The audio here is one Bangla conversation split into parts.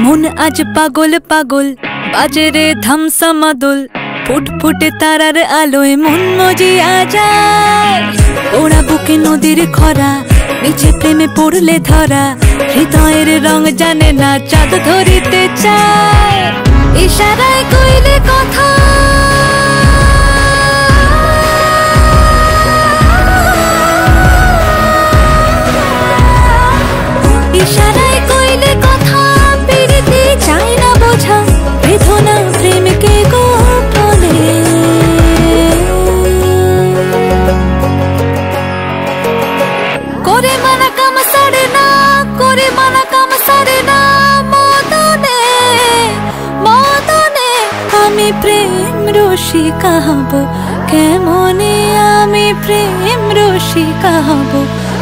মন আজ পাগল পাগল বাজে রে ধামসামাদল ফুটফুটে তারার আলোয় মন মজিয়া যায়। ওরা বুকে নদীর খরা নিচে প্রেমে পড়লে ধরা হৃদয়ের রং জানে না চাঁদ ধরিতে চায়। ইশারায় কইলে কথা ইশারায় কইলে কথা পেরিতে চাই না বোঝা বেদনা প্রেমকে গোপনে। করে মানা কাম সারে না করে মানা কাম সারে না মদনে মদনে আমি প্রেম রসিকা হব কেমনে আমি প্রেম রসিকা হব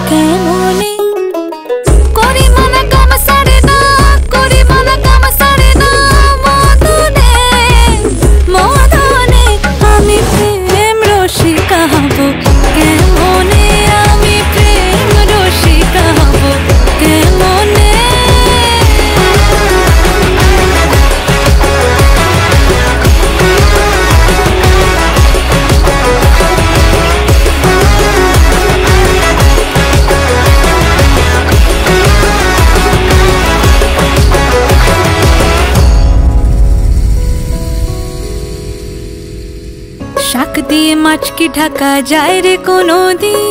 কেমনে। শাক দিয়ে মাছ কি ঢাকা যায় রে কোনো দিন,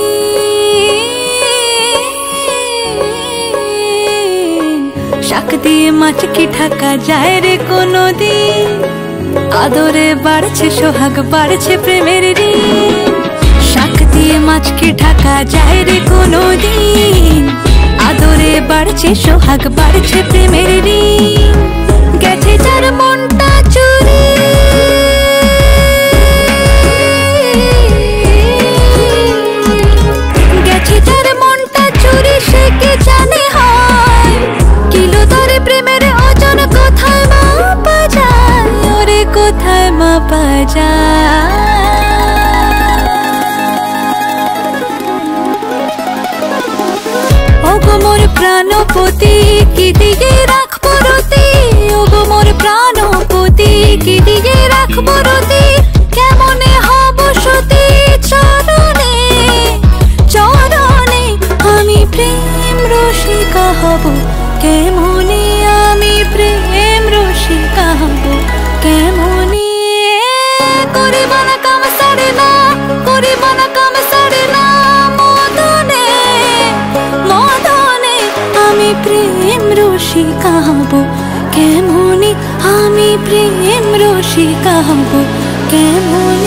শাক দিয়ে মাছ কি ঢাকা যায় রে কোনো দিন। আদরে বাড়ছে সোহাগ বাড়ছে প্রেমের ঋণ, শাক দিয়ে মাছ কি ঢাকা যায় রে কোনো দিন। আদরে বাড়ছে সোহাগ বাড়ছে প্রেমের ঋণ। গেছে যার মনটা চুরি ওগো মোর প্রাণপতি কি দিকে রাখবো রতি, ওগো মোর প্রাণপতি কি দিকে রাখবো রতি। কেমনে হব সতী চরণে চরণে আমি প্রেম রসিকা হব কেমনে আমি প্রেম রসিকা হব কেমনে। প্রেম রসিকা হব কেমনে আমি প্রেম রসিকা হব কেমনে।